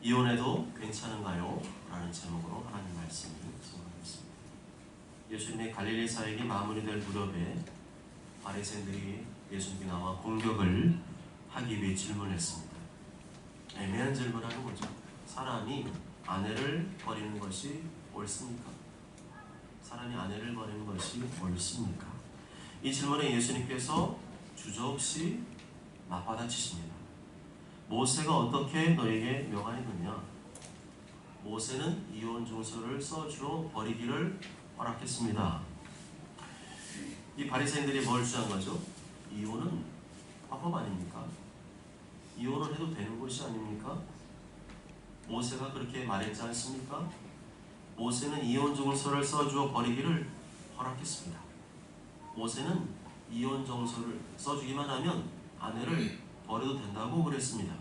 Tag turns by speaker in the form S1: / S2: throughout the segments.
S1: 이혼해도 괜찮은가요? 라는 제목으로 하나님 말씀을 증거하겠습니다. 예수님의 갈릴리 사역이 마무리될 무렵에 바리새인들이 예수님께 나와 공격을 하기 위해 질문했습니다. 애매한 질문하는 거죠. 사람이 아내를 버리는 것이 옳습니까? 사람이 아내를 버리는 것이 옳습니까? 이 질문에 예수님께서 주저없이 맞받아치십니다. 모세가 어떻게 너에게 명하였느냐? 모세는 이혼 증서를 써주어 버리기를 허락했습니다. 이 바리새인들이 뭘 주장한 거죠? 이혼은 합법 아닙니까? 이혼을 해도 되는 것이 아닙니까? 모세가 그렇게 말했지 않습니까? 모세는 이혼 증서를 써주어 버리기를 허락했습니다. 모세는 이혼 증서를 써주기만 하면 아내를 버려도 된다고 그랬습니다.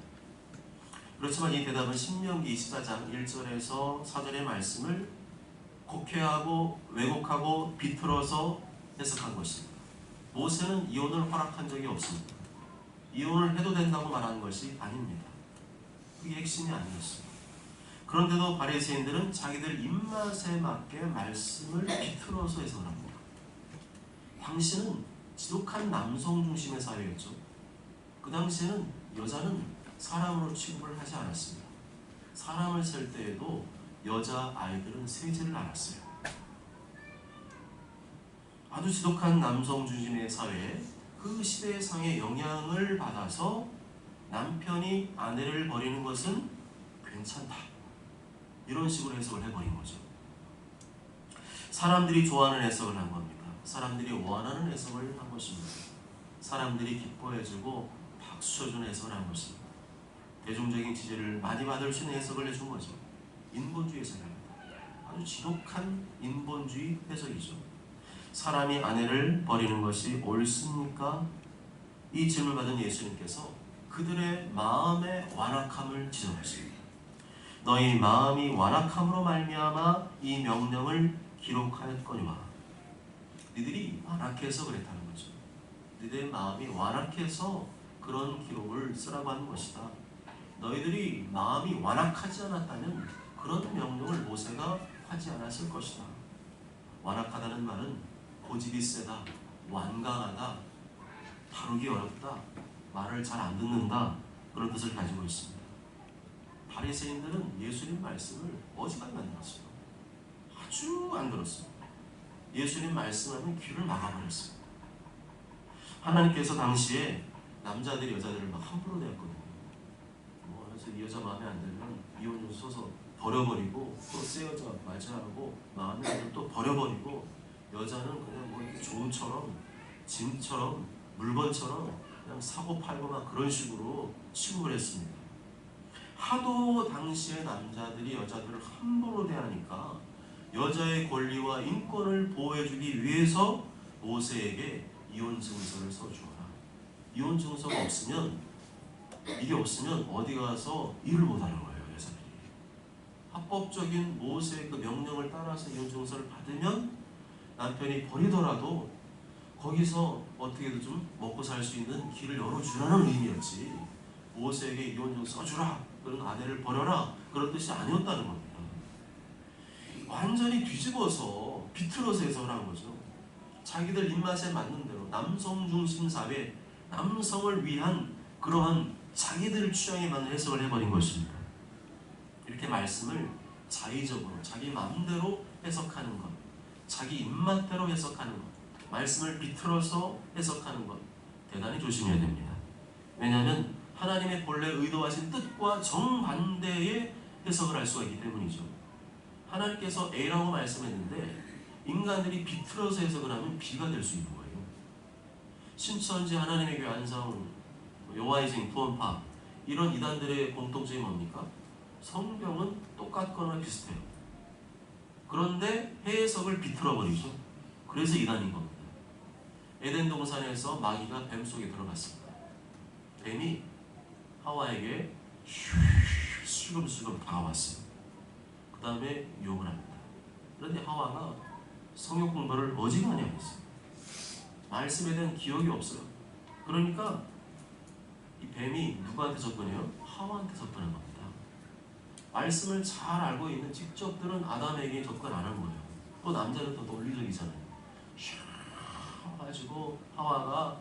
S1: 그렇지만 이 대답은 신명기 24장 1절에서 4절의 말씀을 곡해하고 왜곡하고 비틀어서 해석한 것입니다. 모세는 이혼을 허락한 적이 없습니다. 이혼을 해도 된다고 말하는 것이 아닙니다. 그게 핵심이 아니었습니다. 그런데도 바리새인들은 자기들 입맛에 맞게 말씀을 비틀어서 해석을 합니다. 당시는 지독한 남성 중심의 사회였죠. 그 당시에는 여자는 사람으로 취급을 하지 않았습니다. 사람을 셀 때에도 여자 아이들은 세지를 않았어요. 아주 지독한 남성 중심의 사회에 그 시대상의 영향을 받아서 남편이 아내를 버리는 것은 괜찮다, 이런 식으로 해석을 해버린 거죠. 사람들이 좋아하는 해석을 한 겁니다. 사람들이 원하는 해석을 한 것입니다. 사람들이 기뻐해주고 박수 쳐주는 해석을 한 것입니다. 대중적인 지지를 많이 받을 수 있는 해석을 해준 거죠. 인본주의 해석입니다. 아주 지독한 인본주의 해석이죠. 사람이 아내를 버리는 것이 옳습니까? 이 질문을 받은 예수님께서 그들의 마음의 완악함을 지적하십니다. 너희 마음이 완악함으로 말미암아 이 명령을 기록하였거니와. 너희들이 완악해서 그랬다는 거죠. 너희들의 마음이 완악해서 그런 기록을 쓰라고 하는 것이다. 너희들이 마음이 완악하지 않았다면 그런 명령을 모세가 하지 않았을 것이다. 완악하다는 말은 고집이 세다, 완강하다, 다루기 어렵다, 말을 잘 안 듣는다, 그런 뜻을 가지고 있습니다. 바리새인들은 예수님 말씀을 어지간히 안 들었어요. 아주 안 들었어요. 예수님 말씀하면 귀를 막아버렸어요. 하나님께서 당시에 남자들이 여자들을 막 함부로 대했거든요. 그래서 이 여자 마음에 안 들면 이혼을 써서 버려버리고, 또 새 여자 맞이하고 마음에 안 들면 또 버려버리고, 여자는 그냥 뭐 종처럼, 짐처럼, 물건처럼 그냥 사고 팔고 막 그런 식으로 취급을 했습니다. 하도 당시의 남자들이 여자들을 함부로 대하니까 여자의 권리와 인권을 보호해주기 위해서 모세에게 이혼 증서를 써주어라. 이혼 증서가 없으면, 이게 없으면 어디 가서 일을 못하는 거예요, 여자들이. 합법적인 모세의 그 명령을 따라서 이혼 증서를 받으면 남편이 버리더라도 거기서 어떻게든 좀 먹고 살 수 있는 길을 열어주라는 의미였지, 모세에게 이혼 증서 써주라, 그런 아내를 버려라, 그런 뜻이 아니었다는 겁니다. 완전히 뒤집어서 비틀어서 해석을 한 거죠. 자기들 입맛에 맞는 대로 남성 중심 사회, 남성을 위한 그러한 자기들 취향에 맞는 해석을 해버린 것입니다. 이렇게 말씀을 자의적으로 자기 마음대로 해석하는 것, 자기 입맛대로 해석하는 것, 말씀을 비틀어서 해석하는 것, 대단히 조심해야 됩니다. 왜냐하면 하나님의 본래 의도하신 뜻과 정반대의 해석을 할 수가 있기 때문이죠. 하나님께서 A라고 말씀했는데 인간들이 비틀어서 해석을 하면 B가 될 수 있는 거예요. 신천지, 하나님의 교회, 안사홍, 요하이징, 구원파, 이런 이단들의 공통점이 뭡니까? 성경은 똑같거나 비슷해요. 그런데 해석을 비틀어버리죠. 그래서 이단인 겁니다. 에덴 동산에서 마귀가 뱀 속에 들어갔습니다. 뱀이 하와에게 슬금슬금 다가왔어요. 그 다음에 유혹을 합니다. 그런데 하와가 성역 공부를 어지간히 하고 있어요. 말씀에 대한 기억이 없어요. 그러니까 이 뱀이 누구한테 접근해요? 하와한테 접근한 겁니다. 말씀을 잘 알고 있는 직접들은 아담에게 접근 안 한 거예요. 또 남자는 더 논리적이잖아요. 샥 와가지고 하와가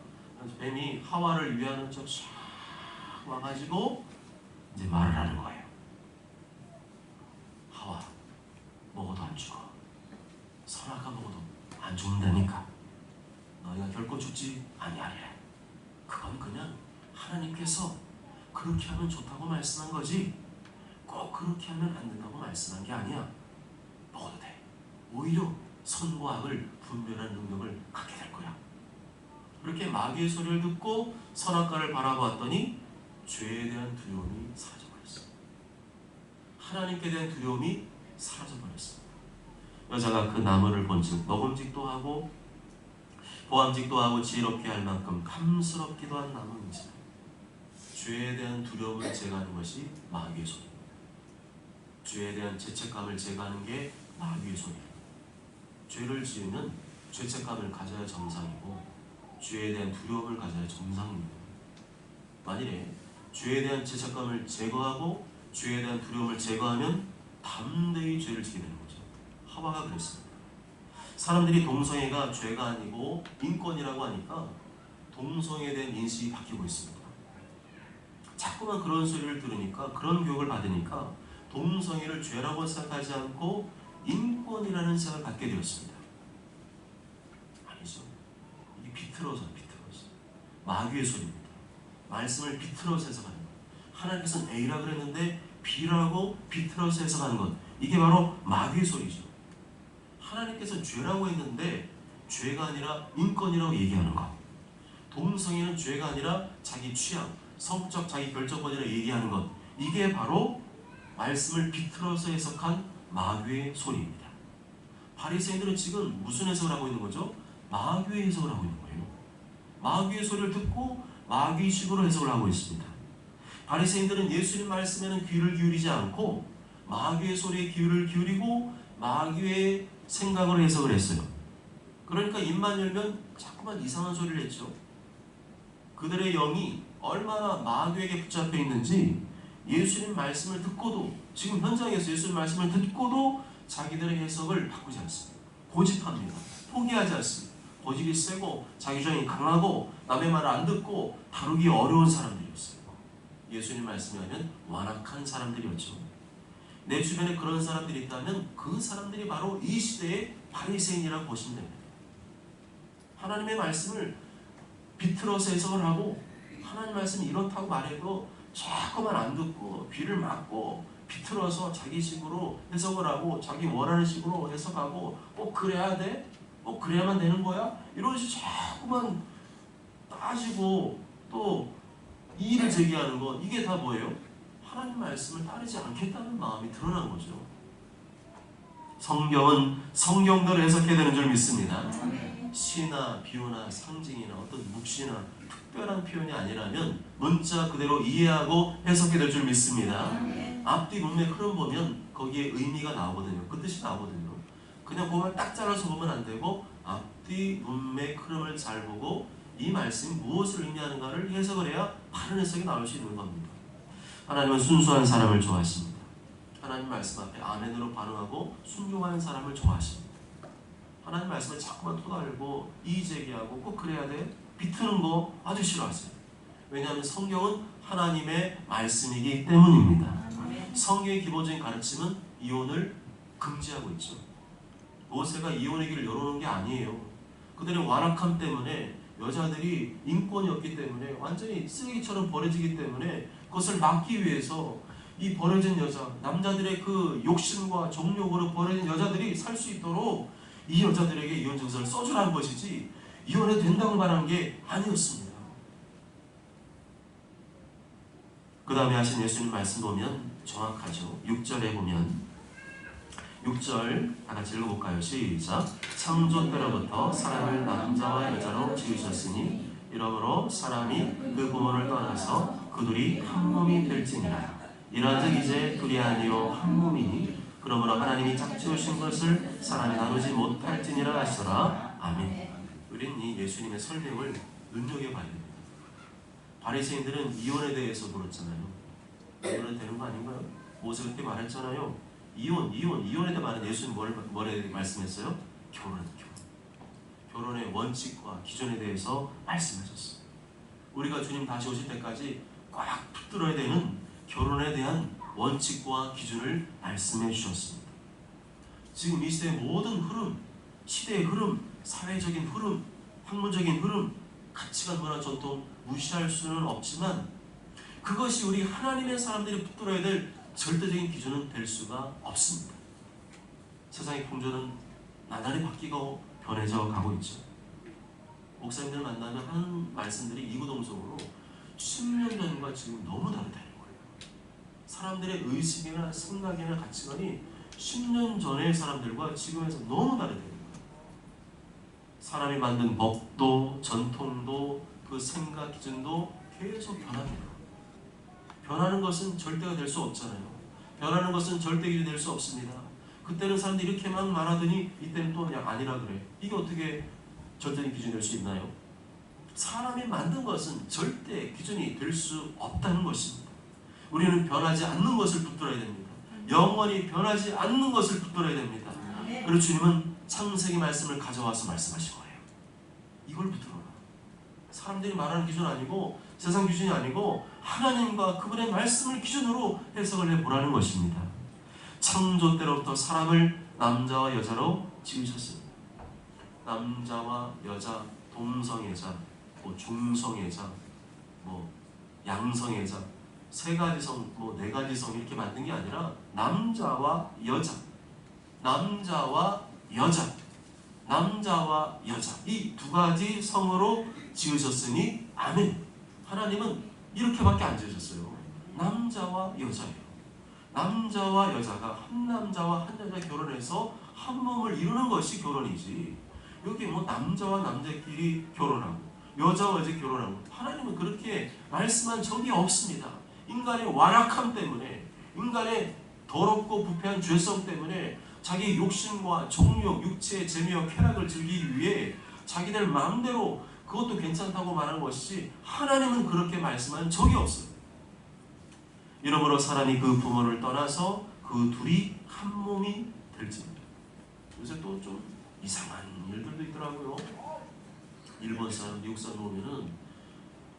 S1: 뱀이 하와를 위하는 척 샥 와가지고 이제 말을 하는 거예요. 하와, 먹어도 안 죽어. 선악과 먹어도 안 죽는다니까. 너희가 결코 죽지 아니하리라. 그건 그냥 하나님께서 그렇게 하면 좋다고 말씀한 거지 꼭 그렇게 하면 안 된다고 말씀한 게 아니야. 먹어도 돼. 오히려 선과 악을 분별하는 능력을 갖게 될 거야. 그렇게 마귀의 소리를 듣고 선악과를 바라보았더니 죄에 대한 두려움이 사라져버렸어. 하나님께 대한 두려움이 사라져버렸어. 여자가 그 나무를 본즉 먹음직도 하고 보암직도 하고 지혜롭게 할 만큼 탐스럽기도 한 나무인지. 죄에 대한 두려움을 제거하는 것이 마귀의 소리입니다. 죄에 대한 죄책감을 제거하는 게 마귀의 소리입니다. 죄를 지으면 죄책감을 가져야 정상이고 죄에 대한 두려움을 가져야 정상입니다. 만일에 죄에 대한 죄책감을 제거하고 죄에 대한 두려움을 제거하면 담대히 죄를 지게 되는 거죠. 하와가 그랬습니다. 사람들이 동성애가 죄가 아니고 인권이라고 하니까 동성애에 대한 인식이 바뀌고 있습니다. 자꾸만 그런 소리를 들으니까, 그런 교육을 받으니까 동성애를 죄라고 생각하지 않고 인권이라는 생각을 갖게 되었습니다. 아니죠. 이게 비틀어서 마귀의 소리입니다. 말씀을 비틀어서 해석하는 것. 하나님께서는 A라 그랬는데 B라고 비틀어서 해석하는 것. 이게 바로 마귀의 소리죠. 하나님께서는 죄라고 했는데 죄가 아니라 인권이라고 얘기하는 것. 동성애는 죄가 아니라 자기 취향, 성적 자기 결정권이라고 얘기하는 것. 이게 바로 말씀을 비틀어서 해석한 마귀의 소리입니다. 바리새인들은 지금 무슨 해석을 하고 있는 거죠? 마귀의 해석을 하고 있는 거예요. 마귀의 소리를 듣고 마귀식으로 해석을 하고 있습니다. 바리새인들은 예수님 말씀에는 귀를 기울이지 않고 마귀의 소리에 귀를 기울이고 마귀의 생각으로 해석을 했어요. 그러니까 입만 열면 자꾸만 이상한 소리를 했죠. 그들의 영이 얼마나 마귀에게 붙잡혀 있는지 예수님 말씀을 듣고도, 지금 현장에서 예수님 말씀을 듣고도 자기들의 해석을 바꾸지 않습니다. 고집합니다. 포기하지 않습니다. 고집이 세고 자기 주장이 강하고 남의 말을 안 듣고 다루기 어려운 사람들이었어요. 예수님 말씀에 하면 완악한 사람들이었죠. 내 주변에 그런 사람들이 있다면 그 사람들이 바로 이 시대의 바리새인이라고 보시면 됩니다. 하나님의 말씀을 비틀어서 해석을 하고 하나님 말씀이 이렇다고 말해도 자꾸만 안 듣고 귀를 막고 비틀어서 자기식으로 해석을 하고 자기 원하는 식으로 해석하고 꼭 그래야 돼? 꼭 그래야만 되는 거야? 이런 식으로 자꾸만 따지고 또 이의를 제기하는 것, 이게 다 뭐예요? 하나님 말씀을 따르지 않겠다는 마음이 드러난 거죠. 성경은 성경대로 해석해야 되는 줄 믿습니다. 시나 비유나 상징이나 어떤 묵시나 특별한 표현이 아니라면 문자 그대로 이해하고 해석해야 될 줄 믿습니다. 앞뒤 문맥 흐름 보면 거기에 의미가 나오거든요. 그 뜻이 나오거든요. 그냥 그만 딱 잘라서 보면 안 되고 앞뒤 문맥 흐름을 잘 보고 이 말씀이 무엇을 의미하는가를 해석을 해야 바른 해석이 나올 수 있는 겁니다. 하나님은 순수한 사람을 좋아하십니다. 하나님 말씀 앞에 아멘으로 반응하고 순종하는 사람을 좋아하십니다. 하나님 말씀을 자꾸만 토달고 이의제기하고 꼭 그래야 돼? 비트는 거 아주 싫어하세요. 왜냐하면 성경은 하나님의 말씀이기 때문입니다. 성경의 기본적인 가르침은 이혼을 금지하고 있죠. 모세가 이혼의 길을 열어놓은 게 아니에요. 그들의 완악함 때문에 여자들이 인권이 없기 때문에 완전히 쓰레기처럼 버려지기 때문에 그것을 막기 위해서 이 버려진 여자, 남자들의 그 욕심과 정욕으로 버려진 여자들이 살 수 있도록 이 여자들에게 이혼 증서를 써주라는 것이지 이혼해도 된다고 말한 게 아니었습니다. 그 다음에 하신 예수님 말씀 보면 정확하죠. 6절에 보면 6절 다 같이 읽어볼까요? 시작. 창조 때로부터 사람을 남자와 여자로 지으셨으니 이러므로 사람이 그 부모를 떠나서 그 둘이 한 몸이 될지니라. 이러한즉 이제 둘이 아니요 한 몸이니 그러므로 하나님이 짝지으신 것을 사람이 나누지 못할지니라 하시더라. 아멘. 우리는 이 예수님의 설명을 눈여겨봐야 됩니다. 바리새인들은 이혼에 대해서 물었잖아요. 이혼은 되는 거 아닌가요? 모세 그때 말했잖아요. 이혼에 대해 말은 예수님 뭐래 말씀했어요? 결혼의 원칙과 기준에 대해서 말씀하셨어요. 우리가 주님 다시 오실 때까지 꽉 붙들어야 되는 결혼에 대한 원칙과 기준을 말씀해 주셨습니다. 지금 이 시대의 모든 흐름, 시대의 흐름, 사회적인 흐름, 학문적인 흐름, 가치관, 문화, 전통 무시할 수는 없지만 그것이 우리 하나님의 사람들이 붙들어야 될 절대적인 기준은 될 수가 없습니다. 세상의 풍조는 나날이 바뀌고 변해져 가고 있죠. 목사님들 만나면 하는 말씀들이 이구동성으로 10년 전과 지금 너무 다르다는 거예요. 사람들의 의식이나 생각이나 가치관이 10년 전의 사람들과 지금에서 너무 다르다는 거예요. 사람이 만든 법도 전통도 그 생각 기준도 계속 변합니다. 변하는 것은 절대가 될 수 없잖아요. 변하는 것은 절대 기준이 될 수 없습니다. 그때는 사람들이 이렇게만 말하더니 이때는 또 그냥 아니라 그래. 이게 어떻게 절대적인 기준이 될 수 있나요? 사람이 만든 것은 절대 기준이 될 수 없다는 것입니다. 우리는 변하지 않는 것을 붙들어야 됩니다. 영원히 변하지 않는 것을 붙들어야 됩니다. 그리고 주님은 창세기 말씀을 가져와서 말씀하신 거예요. 이걸 붙들어라. 사람들이 말하는 기준 아니고 세상 기준이 아니고 하나님과 그분의 말씀을 기준으로 해석을 해보라는 것입니다. 창조 때로부터 사람을 남자와 여자로 지으셨습니다. 남자와 여자, 동성애자, 중성애자, 양성애자, 세 가지 성, 네 가지 성 이렇게 만든 게 아니라 남자와 여자, 남자와 여자, 남자와 여자 이 두 가지 성으로 지으셨으니 아멘. 하나님은 이렇게밖에 안 지으셨어요. 남자와 여자예요. 남자와 여자가 한 남자와 한 여자 결혼해서 한 몸을 이루는 것이 결혼이지. 여기 남자와 남자끼리 결혼하고 여자와 여자 결혼하고 하나님은 그렇게 말씀한 적이 없습니다. 인간의 완악함 때문에 인간의 더럽고 부패한 죄성 때문에 자기 욕심과 정욕, 육체의 재미와 쾌락을 즐기기 위해 자기들 마음대로 그것도 괜찮다고 말하는 것이 하나님은 그렇게 말씀한 적이 없어요. 이러므로 사람이 그 부모를 떠나서 그 둘이 한 몸이 될지입니다. 요새 또 좀 이상한 일들도 있더라고요. 일본 사람, 미국 사람 보면은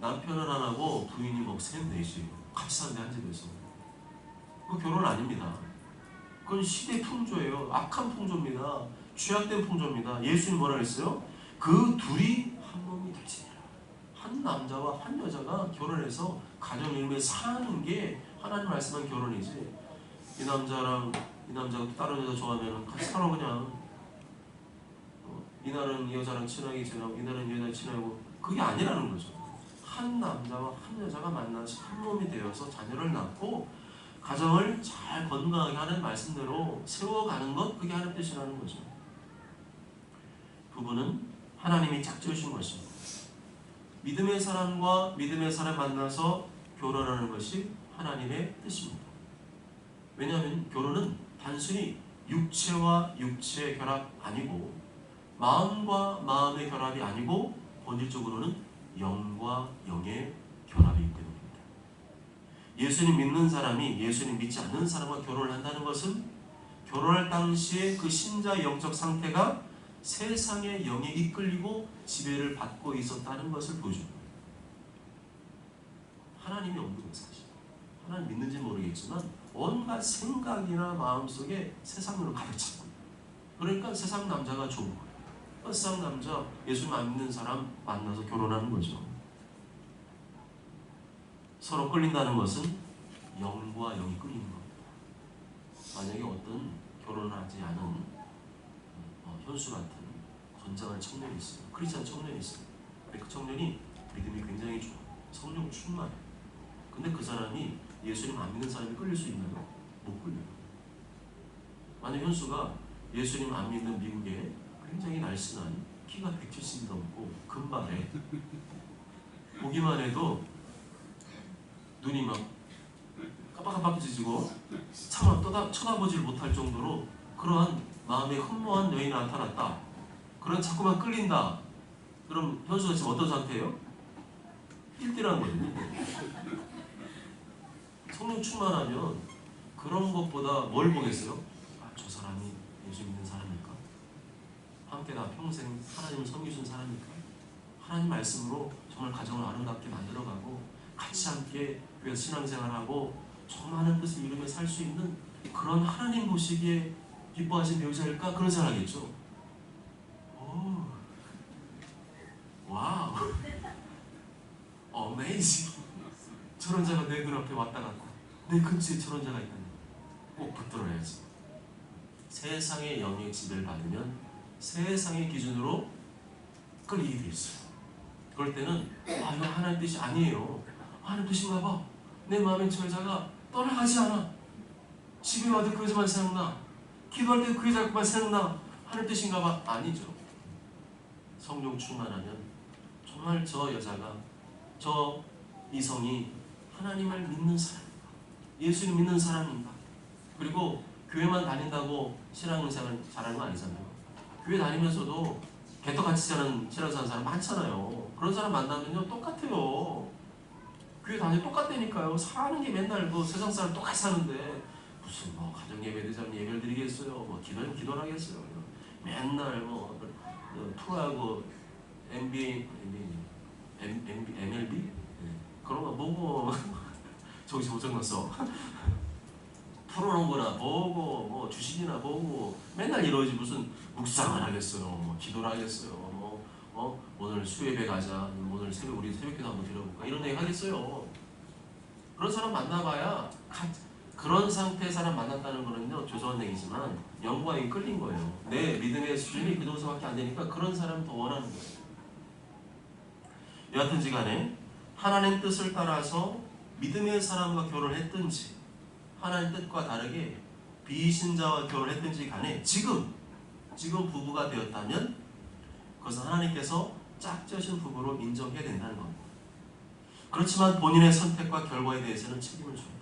S1: 남편은 안 하고 부인이 셋, 넷이 같이 사는데 한 집에서. 그거 결혼 아닙니다. 그건 시대 풍조예요. 악한 풍조입니다. 죄악된 풍조입니다. 예수님 뭐라 그랬어요? 그 둘이 한 몸이 될지니라. 한 남자와 한 여자가 결혼해서 가정을 이루며 사는 게 하나님 말씀한 결혼이지. 이 남자가 다른 여자 좋아하면 같이 살아 그냥. 이날은 이 여자랑 친하게 지내고 이날은 이 여자랑 친하고 그게 아니라는 거죠. 한 남자와 한 여자가 만나서 한 몸이 되어서 자녀를 낳고 가정을 잘 건강하게 하는 말씀대로 세워가는 것, 그게 하나님 뜻이라는 거죠. 부부는 하나님이 짝지으신 것입니다. 믿음의 사람과 믿음의 사람 만나서 결혼하는 것이 하나님의 뜻입니다. 왜냐하면 결혼은 단순히 육체와 육체의 결합 아니고 마음과 마음의 결합이 아니고 본질적으로는 영과 영의 결합이기 때문입니다. 예수님 믿는 사람이 예수님 믿지 않는 사람과 결혼을 한다는 것은 결혼할 당시에 그 신자의 영적 상태가 세상의 영에 이끌리고 지배를 받고 있었다는 것을 보여줍니다. 하나님이 없는 것 사실. 하나님 믿는지 모르겠지만 온갖 생각이나 마음속에 세상으로 가득 찼고 그러니까 세상 남자가 좋은 거예요. 세상 남자, 예수님 안 믿는 사람 만나서 결혼하는 거죠. 서로 끌린다는 것은 영과 영이 끌리는 겁니다. 만약에 어떤 결혼하지 않은 현수 같은 건장한 청년이 있어요. 크리스찬 청년이 있어요. 그 청년이 믿음이 굉장히 좋아. 성령 충만해. 근데 그 사람이 예수님 안 믿는 사람이 끌릴 수 있나요? 못 끌려요. 만약 현수가 예수님 안 믿는 미국에 굉장히 날씬한 키가 170 넘고 금발에 보기만 해도 눈이 막 깜빡깜빡해지고 차마 쳐다보질 못할 정도로 그러한 마음에 흠모한 여인이 나타났다. 그런 자꾸만 끌린다. 그럼 현수가 지금 어떤 상태예요? 1대라는 거거든요. 성령 충만하면 그런 것보다 뭘 보겠어요? 아, 저 사람이 예수 믿는 사람일까? 함께 다 평생 하나님을 섬기신 사람일까? 하나님 말씀으로 정말 가정을 아름답게 만들어가고 같이 함께 교회에서 신앙생활하고 정말 하나님 뜻을 이루며 살 수 있는 그런 하나님 보시기에 기뻐하신 배우자일까? 그런 생각이겠죠. 오, 와우, 어메이징. 저런 자가 내 눈앞에 왔다 갔다 내 근처에 저런 자가 있다니 꼭 붙들어야지. 세상의 영의 지배를 받으면 세상의 기준으로 끌리게 돼 있어요. 그럴 때는 아, 이거 하나님 뜻이 아니에요. 하나님 뜻인가 봐. 내 마음의 저 여자가 떠나가지 않아. 집에 와도 그 여자만 생각나. 기도할 때 그 여자만 생각나. 하나님 뜻인가 봐. 아니죠. 성령 충만하면 정말 저 여자가, 저 이성이 하나님을 믿는 사람인가, 예수님 믿는 사람인가. 그리고 교회만 다닌다고 신앙생활 잘하는 거 아니잖아요. 교회 다니면서도 개떡같이 사는 신앙생활 사람 많잖아요. 그런 사람 만나면요 똑같아요. 교회 다니면 똑같다니까요. 사는 게 맨날 뭐 세상 사람 똑같이 사는데 무슨 뭐 가정 예배 되자면 예배를 드리겠어요. 뭐 기도는 기도를 하겠어요. 맨날 뭐 프로하고 NBA, MLB 그런 거 보고 정신 못 차렸어. 풀어놓은 거나 보고 뭐 주식이나 보고 맨날 이러지 무슨 묵상을 하겠어요. 뭐 기도를 하겠어요. 뭐 오늘 수예배 가자. 오늘 우리 새벽기도 한번 드려볼까 이런 얘기 하겠어요. 그런 사람 만나봐야 그런 상태의 사람 만났다는 거는요 죄송한 얘기지만 영광에 끌린 거예요. 내 믿음의 수준이 그 정도밖에 안 되니까 그런 사람 더 원하는 거예요. 여하튼지 간에 하나님 뜻을 따라서 믿음의 사람과 결혼했든지 하나님 뜻과 다르게 비신자와 결혼했든지 간에 지금 부부가 되었다면 그것은 하나님께서 짝지으신 부부로 인정해야 된다는 겁니다. 그렇지만 본인의 선택과 결과에 대해서는 책임을 져야 돼요.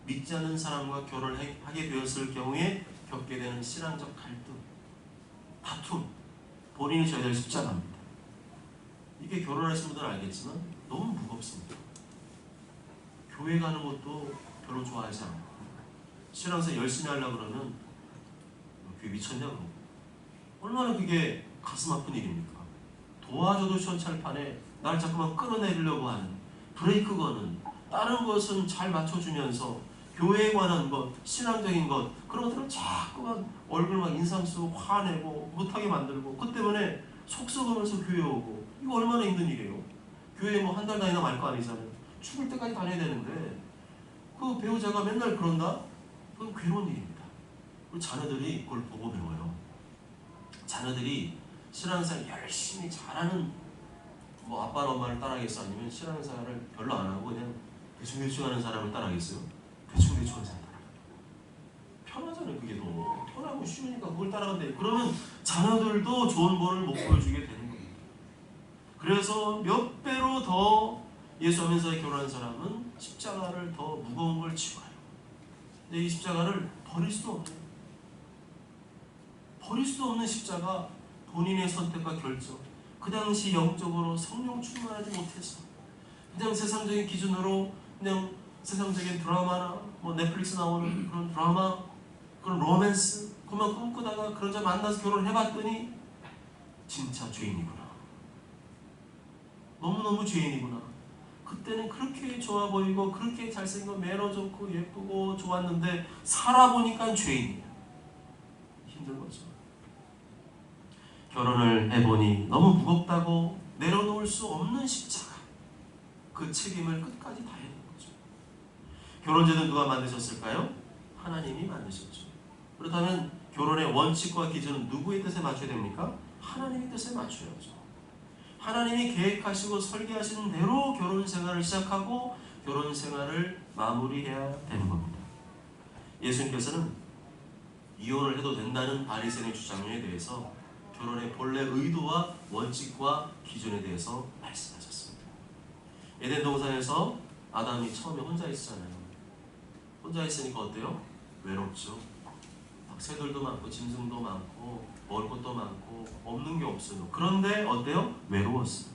S1: 믿지 않는 사람과 결혼을 하게 되었을 경우에 겪게 되는 신앙적 갈등, 다툼, 본인이 져야 될 십자가입니다. 이게 결혼하신 분들은 알겠지만 너무 무겁습니다. 교회 가는 것도 별로 좋아하지 않고 신앙생활 열심히 하려고 그러면 그게 미쳤냐고 얼마나 그게 가슴 아픈 일입니까? 도와줘도 시원찮을 판에 날 자꾸만 끌어내리려고 하는 브레이크 거는 다른 것은 잘 맞춰주면서 교회에 관한 것, 신앙적인 것 그런 것들은 자꾸만 얼굴 막 인상 쓰고 화내고 못하게 만들고 그 때문에 속 썩으면서 교회 오고 이거 얼마나 힘든 일이에요. 교회에 뭐 한 달 다니나 말 거 아니잖아요. 죽을 때까지 다녀야 되는데 그 배우자가 맨날 그런다? 그건 괴로운 일입니다. 우리 자녀들이 그걸 보고 배워요. 자녀들이 신앙생활 열심히 잘하는 뭐 아빠나 엄마를 따라하겠어? 아니면 신앙생활을 별로 안 하고 그냥 대충대충 하는 사람을 따라하겠어요? 대충대충 하는 사람 편하잖아요. 그게 더 편하고 쉬우니까 그걸 따라간대. 그러면 자녀들도 좋은 본을 못 보여주게 되는 겁니다. 그래서 몇 배로 더 예수 하면서 결혼한 사람은 십자가를 더 무거운 걸 지고 가요. 근데 이 십자가를 버릴 수도 없네요. 버릴 수도 없는 십자가, 본인의 선택과 결정. 그 당시 영적으로 성령 충만하지 못해서 그냥 세상적인 기준으로 그냥 세상적인 드라마나 뭐 넷플릭스 나오는 그런 드라마, 그런 로맨스 그만 꿈꾸다가 그런 자 만나서 결혼을 해봤더니 진짜 죄인이구나. 너무너무 죄인이구나. 그때는 그렇게 좋아 보이고 그렇게 잘생기고 매너 좋고 예쁘고 좋았는데 살아보니까 죄인이야. 힘든 거죠. 결혼을 해보니 너무 무겁다고 내려놓을 수 없는 십자가, 그 책임을 끝까지 다해야 되는 거죠. 결혼제도는 누가 만드셨을까요? 하나님이 만드셨죠. 그렇다면 결혼의 원칙과 기준은 누구의 뜻에 맞춰야 됩니까? 하나님의 뜻에 맞춰야죠. 하나님이 계획하시고 설계하시는 대로 결혼 생활을 시작하고 결혼 생활을 마무리해야 되는 겁니다. 예수님께서는 이혼을 해도 된다는 바리새인의 주장에 대해서 결혼의 본래 의도와 원칙과 기준에 대해서 말씀하셨습니다. 에덴 동산에서 아담이 처음에 혼자 있었잖아요. 혼자 있으니까 어때요? 외롭죠. 막 새들도 많고 짐승도 많고 먹을 것도 많고 없는 게 없어요. 그런데 어때요? 외로웠어요.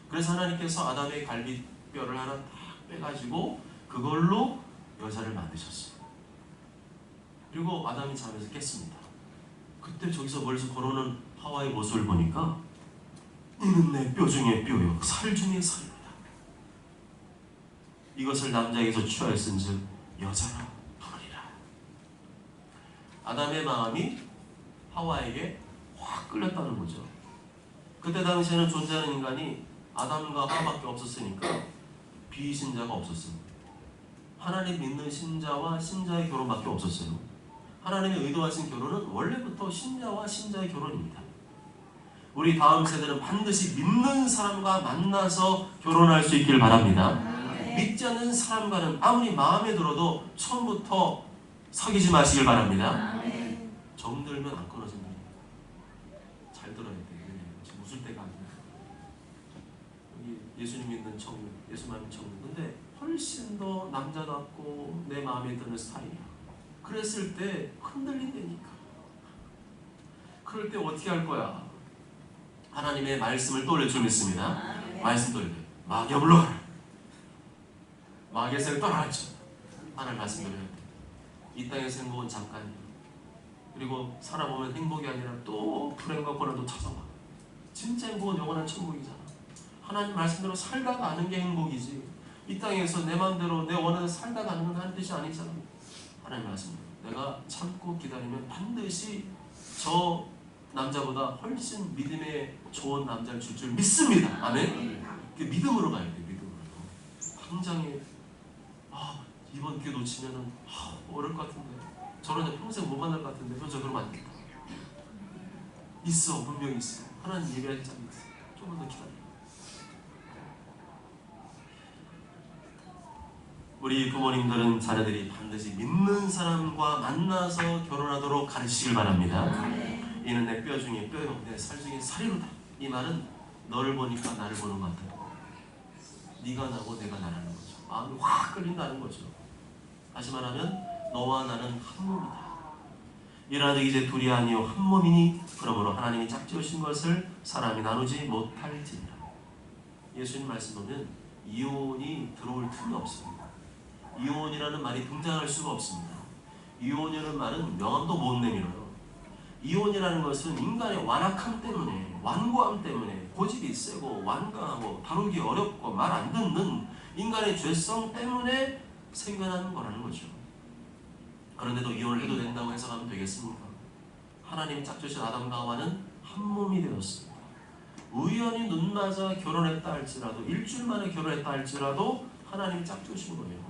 S1: 그래서 하나님께서 아담의 갈비뼈를 하나 딱 빼가지고 그걸로 여자를 만드셨어요. 그리고 아담이 잠에서 깼습니다. 그때 저기서 멀리서 걸어오는 하와의 모습을 보니까 이는 내 뼈 중에 뼈요 살 중에 살이다. 이것을 남자에게서 취하였은즉 여자라 부르리라. 아담의 마음이 하와에게 확 끌렸다는 거죠. 그때 당시에는 존재하는 인간이 아담과 하와밖에 없었으니까 비신자가 없었습니다. 하나님 믿는 신자와 신자의 결혼밖에 없었어요. 하나님의 의도하신 결혼은 원래부터 신자와 신자의 결혼입니다. 우리 다음 세대는 반드시 믿는 사람과 만나서 결혼할 수 있길 바랍니다. 믿지 않는 사람과는 아무리 마음에 들어도 처음부터 사귀지 마시길 바랍니다. 정들면 안 끊어집니다. 잘 들어야 돼요. 지금 웃을 때가 아니라. 여기 예수님 믿는 청년, 예수 믿는 청년. 근데 훨씬 더 남자답고 내 마음에 드는 스타일이야. 그랬을 때 흔들린다니까. 그럴 때 어떻게 할 거야? 하나님의 말씀을 떠올릴 줄 믿습니다. 말씀 떠올려. 마귀야 물러가라. 마귀의 세를 떠나라죠. 하나님 말씀 떠올려야 돼. 이 땅에서 행복은 잠깐이야. 그리고 살아보면 행복이 아니라 또 불행과 고난도 찾아와. 진짜 행복은 영원한 천국이잖아. 하나님 말씀대로 살다가 아는 게 행복이지. 이 땅에서 내 마음대로 내 원하는 살다가 아는 건 하는 뜻이 아니잖아. 하나님 말씀대로 내가 참고 기다리면 반드시 저 남자보다 훨씬 믿음에 좋은 남자를 줄 줄 믿습니다. 아멘. 그 믿음으로 가야 돼. 믿음으로. 당장에 이번 기회 놓치면은 어려울 것 같은데 저런 애 평생 못 만날 것 같은데 저 그러면 안 된다. 있어. 분명히 있어. 하나님 예배할 자리 있어. 조금 더 기다려. 우리 부모님들은 자녀들이 반드시 믿는 사람과 만나서 결혼하도록 가르치시길 바랍니다. 이는 내 뼈 중에 뼈요 내 살 중에 살이로다. 이 말은 너를 보니까 나를 보는 것 같다. 네가 나고 내가 나라는 거죠. 마음이 확 끌린다는 거죠. 다시 말하면 너와 나는 한 몸이다. 이러하되 이제 둘이 아니요 한 몸이니 그러므로 하나님이 짝지으신 것을 사람이 나누지 못할지니라. 예수님 말씀 보면 이혼이 들어올 틈이 없습니다. 이혼이라는 말이 등장할 수가 없습니다. 이혼이라는 말은 명함도 못 내밀어요. 이혼이라는 것은 인간의 완악함 때문에, 완고함 때문에, 고집이 세고 완강하고 다루기 어렵고 말 안 듣는 인간의 죄성 때문에 생겨나는 거라는 거죠. 그런데도 이혼을 해도 된다고 해석하면 되겠습니까? 하나님이 짝지으신 아담과 하와는 한 몸이 되었습니다. 우연히 눈 맞아 결혼했다 할지라도 일주일 만에 결혼했다 할지라도 하나님이 짝지으신 거예요.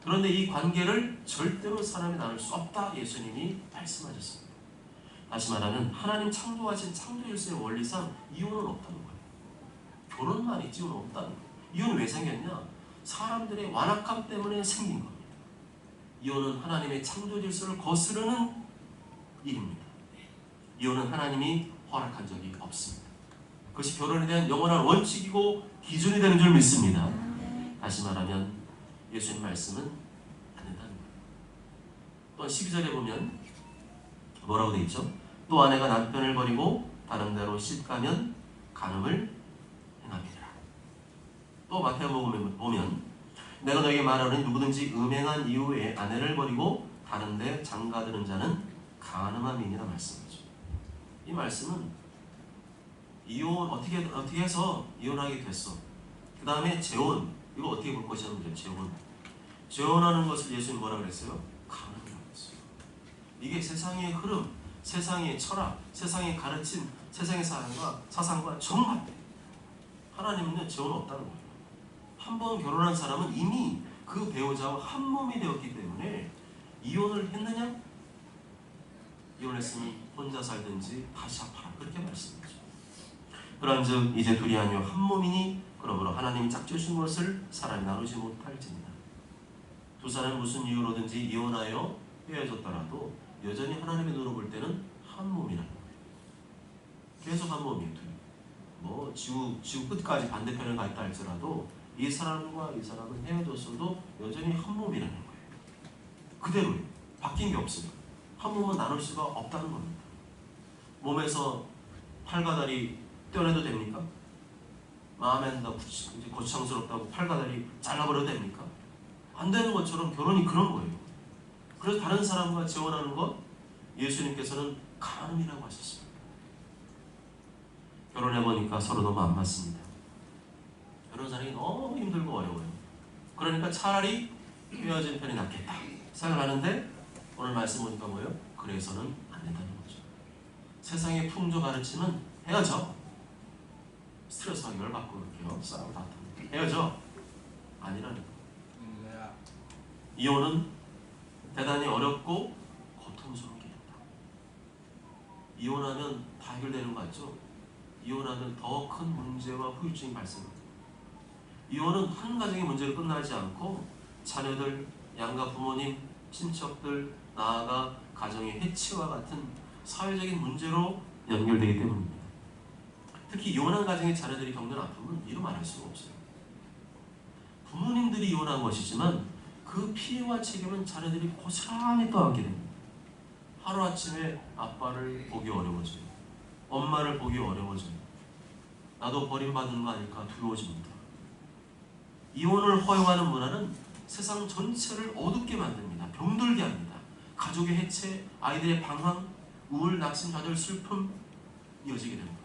S1: 그런데 이 관계를 절대로 사람이 나눌 수 없다 예수님이 말씀하셨습니다. 다시 말하면 하나님 창조하신 창조질서의 원리상 이혼은 없다는 거예요. 결혼만 있지 이혼은 없다는 거예요. 이혼은 왜 생겼냐? 사람들의 완악함 때문에 생긴 겁니다. 이혼은 하나님의 창조질서를 거스르는 일입니다. 이혼은 하나님이 허락한 적이 없습니다. 그것이 결혼에 대한 영원한 원칙이고 기준이 되는 줄 믿습니다. 다시 말하면 예수님 말씀은 안 된다는 거예요. 또 12절에 보면 뭐라고 되어 있죠? 또 아내가 남편을 버리고 다른 데로 시집가면 간음을 행함이니라. 또 마태복음에 보면 내가 너에게 말하노니 누구든지 음행한 이후에 아내를 버리고 다른 데 장가드는 자는 간음함이니라 말씀이죠. 이 말씀은 이혼 어떻게 해서 이혼하게 됐어. 그 다음에 재혼 이거 어떻게 볼 것이냐는 거죠. 재혼하는 것을 예수님 뭐라 그랬어요? 간음이라고 했어요. 이게 세상의 흐름, 세상의 철학, 세상의 가르침, 세상의 사상과 정반대. 하나님은 재혼은 없다는 거예요. 한 번 결혼한 사람은 이미 그 배우자와 한 몸이 되었기 때문에 이혼을 했느냐? 이혼했으면 혼자 살든지 다시 합하라. 그렇게 말씀하죠. 그런즉 이제 둘이 아니요 한 몸이니 그러므로 하나님이 짝지으신 것을 사람이 나누지 못할지니라. 두 사람이 무슨 이유로든지 이혼하여 헤어졌더라도 여전히 하나님의 눈으로 볼 때는 한 몸이라는 거예요. 계속 한 몸이에요. 뭐 지구 끝까지 반대편에 가 있다 할지라도 이 사람과 이 사람은 헤어졌어도 여전히 한 몸이라는 거예요. 그대로예요. 바뀐 게 없어요. 한 몸은 나눌 수가 없다는 겁니다. 몸에서 팔과 다리 떼어내도 됩니까? 마음에 안 든다고 거창스럽다고 팔과 다리 잘라버려도 됩니까? 안 되는 것처럼 결혼이 그런 거예요. 그래서 다른 사람과 재혼하는 것 예수님께서는 간음이라고 하셨습니다. 결혼해보니까 서로 너무 안 맞습니다. 결혼 사랑이 너무 힘들고 어려워요. 그러니까 차라리 헤어진 편이 낫겠다 생각하는데 오늘 말씀 보니까 뭐예요? 그래서는 안 된다는 거죠. 세상의 풍조 가르치면 헤어져. 스트레스하고 열받고 그렇게요. 싸우고 다투고 헤어져. 아니라는 거예요. 이혼은 대단히 어렵고 고통스러운 길입니다. 이혼하면 다 해결되는 거 같죠? 이혼하면 더 큰 문제와 후유증이 발생합니다. 이혼은 한 가정의 문제로 끝나지 않고 자녀들, 양가 부모님, 친척들, 나아가 가정의 해체와 같은 사회적인 문제로 연결되기 때문입니다. 특히 이혼한 가정의 자녀들이 겪는 아픔은 이루 말할 수가 없어요. 부모님들이 이혼한 것이지만 그 피해와 책임은 자녀들이 고스란히 떠안게 됩니다. 하루아침에 아빠를 보기 어려워져요. 엄마를 보기 어려워져요. 나도 버림받는 거 아닐까 두려워집니다. 이혼을 허용하는 문화는 세상 전체를 어둡게 만듭니다. 병들게 합니다. 가족의 해체, 아이들의 방황, 우울, 낙심, 좌절, 슬픔 이어지게 됩니다.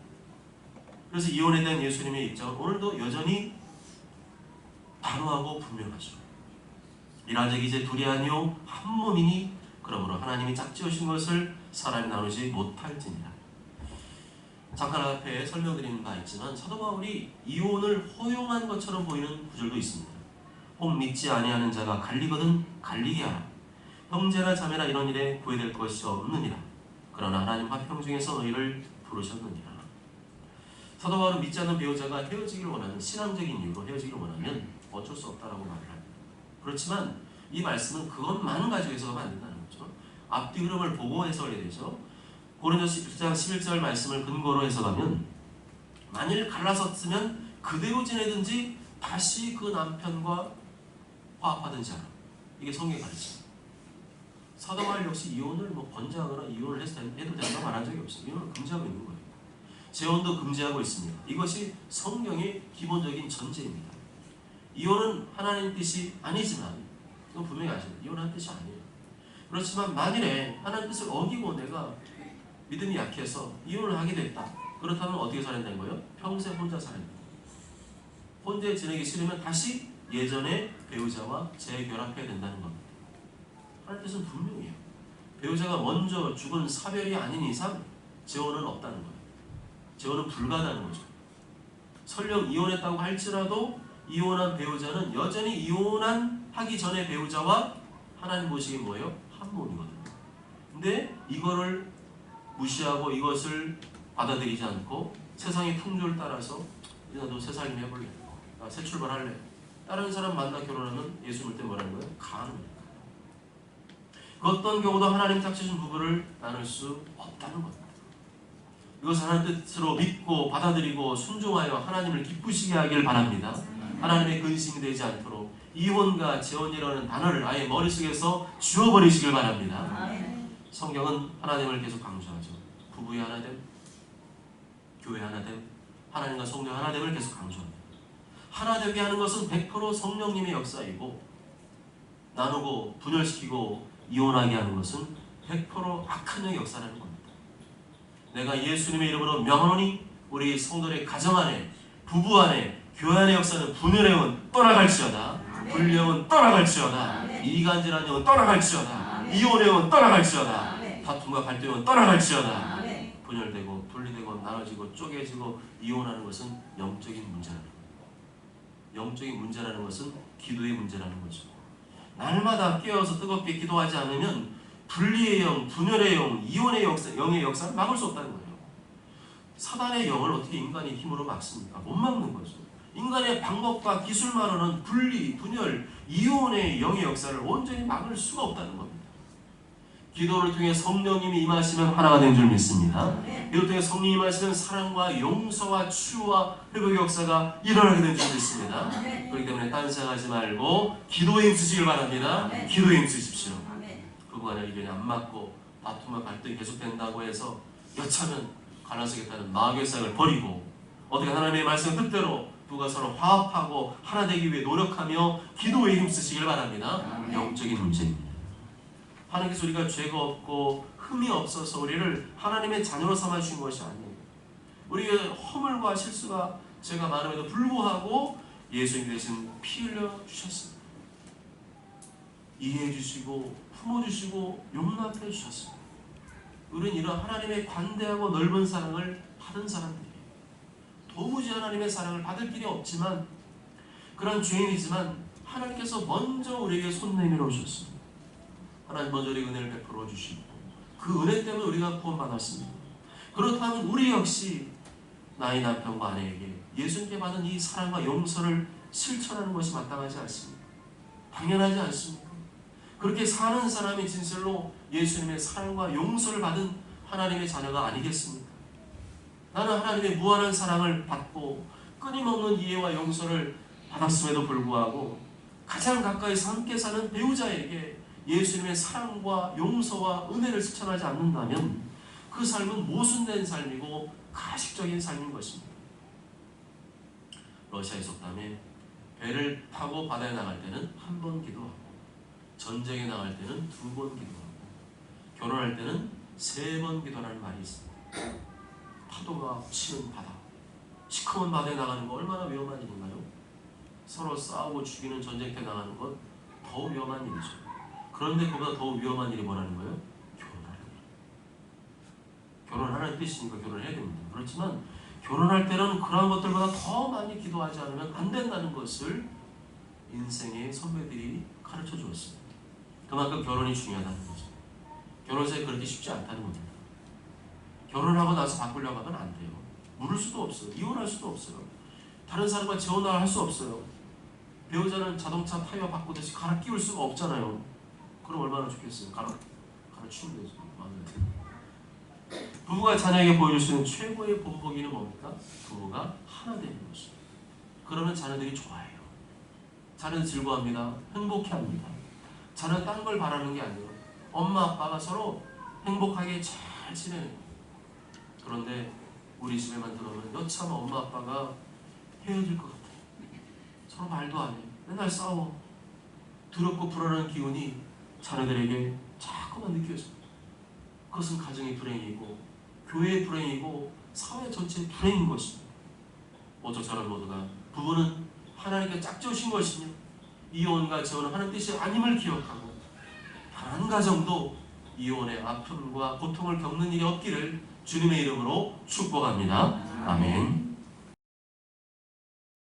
S1: 그래서 이혼에 대한 예수님의 입장은 오늘도 여전히 단호하고 분명하죠. 일하자기 이제 둘이 아니요 한 몸이니 그러므로 하나님이 짝지으신 것을 사람이 나누지 못할지니라. 잠깐 앞에 설명드리는 바 있지만 사도 바울이 이혼을 허용한 것처럼 보이는 구절도 있습니다. 혹 믿지 아니하는 자가 갈리거든 갈리게 하라. 형제나 자매나 이런 일에 구애될 것이 없느니라. 그러나 하나님 화평 중에서 너희를 부르셨느니라. 사도 바울은 믿지 않는 배우자가 헤어지기를 원하는 신앙적인 이유로 헤어지기를 원하면 어쩔 수 없다라고 말을 합니다. 그렇지만 이 말씀은 그것만 가지고 해석하면 안 된다는 거죠. 앞뒤 흐름을 보고 해석해야 되죠. 고린도서 1장 11절 말씀을 근거로 해석하면 만일 갈라섰으면 그대로 지내든지 다시 그 남편과 화합하든지 하라. 이게 성경의 가르침입니다. 사도 바울 역시 이혼을 권장하거나 이혼을 해도 된다고 말한 적이 없어요. 이혼을 금지하고 있는 거예요. 재혼도 금지하고 있습니다. 이것이 성경의 기본적인 전제입니다. 이혼은 하나님 뜻이 아니지만 이건 분명히 아십니다. 이혼하는 뜻이 아니에요. 그렇지만 만일에 하나님 뜻을 어기고 내가 믿음이 약해서 이혼을 하게 됐다. 그렇다면 어떻게 살아야 되는 거예요? 평생 혼자 살아야 됩니다. 혼자 지내기 싫으면 다시 예전의 배우자와 재결합해야 된다는 겁니다. 하나님 뜻은 분명해요. 배우자가 먼저 죽은 사별이 아닌 이상 재혼은 없다는 거예요. 재혼은 불가능한 거죠. 설령 이혼했다고 할지라도 이혼한 배우자는 여전히 이혼하기 전에 배우자와 하나님 보시기에 뭐예요? 한 몸이거든요. 근데 이거를 무시하고 이것을 받아들이지 않고 세상의 풍조를 따라서 이제 나도 새 살림 해볼래. 나 새 출발할래. 다른 사람 만나 결혼하면 예수 믿을 때 뭐라는 거예요? 가능해요. 그 어떤 경우도 하나님 짝지신 부부를 나눌 수 없다는 겁니다. 이것을 하나님 뜻으로 믿고 받아들이고 순종하여 하나님을 기쁘시게 하길 바랍니다. 하나님의 근심이 되지 않도록 이혼과 재혼이라는 단어를 아예 머릿속에서 지워버리시길 바랍니다. 성경은 하나님을 계속 강조하죠. 부부의 하나됨, 교회 하나됨, 하나님과 성령 하나됨을 계속 강조합니다. 하나되게 하는 것은 100% 성령님의 역사이고 나누고 분열시키고 이혼하게 하는 것은 100% 악한 영의 역사라는 겁니다. 내가 예수님의 이름으로 명하노니 우리 성도의 가정 안에, 부부 안에, 교회 안의 역사는 분열의 영은 떠나갈지어다. 불령은 떠나갈지어다. 이간질한 영은 떠나갈지어다. 이혼의 영은 떠나갈지어다. 다툼과 갈등의 영은 떠나갈지어다. 분열되고 분리되고 나눠지고 쪼개지고 이혼하는 것은 영적인 문제라는 거예요. 영적인 문제라는 것은 기도의 문제라는 거죠. 날마다 깨어서 뜨겁게 기도하지 않으면 분리의 영, 분열의 영, 이혼의 역사, 영의 역사를 막을 수 없다는 거예요. 사단의 영을 어떻게 인간의 힘으로 막습니까? 못 막는 거죠. 인간의 방법과 기술만으로는 분리, 분열, 이혼의 영의 역사를 온전히 막을 수가 없다는 겁니다. 기도를 통해 성령님이 임하시면 하나가 된 줄 믿습니다. 기도를 통해 성령님이 임하시면 사랑과 용서와 치유와 회복의 역사가 일어나게 된 줄 믿습니다. 그렇기 때문에 딴생하지 말고 기도에 힘쓰시길 바랍니다. 기도에 힘쓰십시오. 부부간의 의견이 안 맞고 다툼과 갈등이 계속된다고 해서 여차면 갈라서겠다는 마귀의 생각을 버리고 어떻게 하나님의 말씀 뜻대로 부부가 서로 화합하고 하나 되기 위해 노력하며 기도에 힘쓰시길 바랍니다. 영적인 문제입니다. 하나님께서 우리가 죄가 없고 흠이 없어서 우리를 하나님의 자녀로 삼아주신 것이 아니에요. 우리의 허물과 실수가 죄가 많음에도 불구하고 예수님 대신 피 흘려 주셨습니다. 이해해 주시고 품어주시고 용납해 주셨습니다. 우리는 이런 하나님의 관대하고 넓은 사랑을 받은 사람들이에요. 도무지 하나님의 사랑을 받을 길이 없지만, 그런 죄인이지만 하나님께서 먼저 우리에게 손 내밀어 오셨습니다. 하나님 먼저 우리에게 은혜를 베풀어 주시고 그 은혜 때문에 우리가 구원받았습니다. 그렇다면 우리 역시 나의 남편과 아내에게 예수님께 받은 이 사랑과 용서를 실천하는 것이 마땅하지 않습니까? 당연하지 않습니까? 그렇게 사는 사람이 진실로 예수님의 사랑과 용서를 받은 하나님의 자녀가 아니겠습니까? 나는 하나님의 무한한 사랑을 받고 끊임없는 이해와 용서를 받았음에도 불구하고 가장 가까이서 함께 사는 배우자에게 예수님의 사랑과 용서와 은혜를 실천하지 않는다면 그 삶은 모순된 삶이고 가식적인 삶인 것입니다. 러시아에 있었다면 배를 타고 바다에 나갈 때는 한 번 기도하고, 전쟁에 나갈 때는 2번 기도하고, 결혼할 때는 3번 기도하는 말이 있습니다. 파도가 치는 바다, 시커먼 바다에 나가는 거 얼마나 위험한 일인가요? 서로 싸우고 죽이는 전쟁터에 나가는 것 더 위험한 일이죠. 그런데 그보다 더 위험한 일이 뭐라는 거예요? 결혼하는 일. 결혼하는 뜻이니까 결혼을 해야 됩니다. 그렇지만 결혼할 때는 그러한 것들보다 더 많이 기도하지 않으면 안 된다는 것을 인생의 선배들이 가르쳐 주었습니다. 그만큼 결혼이 중요하다는 거죠. 결혼생이 그렇게 쉽지 않다는 겁니다. 결혼하고 나서 바꾸려고 하면 안 돼요. 물을 수도 없어요. 이혼할 수도 없어요. 다른 사람과 재혼을 할 수 없어요. 배우자는 자동차 타이어 바꾸듯이 갈아 끼울 수가 없잖아요. 그럼 얼마나 좋겠어요. 갈아 치우면 되죠. 부부가 자녀에게 보여줄 수 있는 최고의 본보기는 뭡니까? 부부가 하나 되는 것입니다. 그러면 자녀들이 좋아해요. 자녀는 즐거워합니다. 행복해합니다. 자녀는 딴 걸 바라는 게 아니에요. 엄마 아빠가 서로 행복하게 잘 지내는 거예요. 그런데 우리 집에만 들어오면 여차하면 엄마 아빠가 헤어질 것 같아요. 서로 말도 안 해요. 맨날 싸워. 두렵고 불안한 기운이 자녀들에게 자꾸만 느껴집니다. 그것은 가정의 불행이고 교회의 불행이고 사회 전체의 불행인 것입니다. 모쪼처럼 모두가 부부는 하나님께 짝지으신 것이며 이혼과 재혼은 하는 뜻이 아님을 기억하고 단 한 가정도 이혼의 아픔과 고통을 겪는 일이 없기를 주님의 이름으로 축복합니다. 아멘.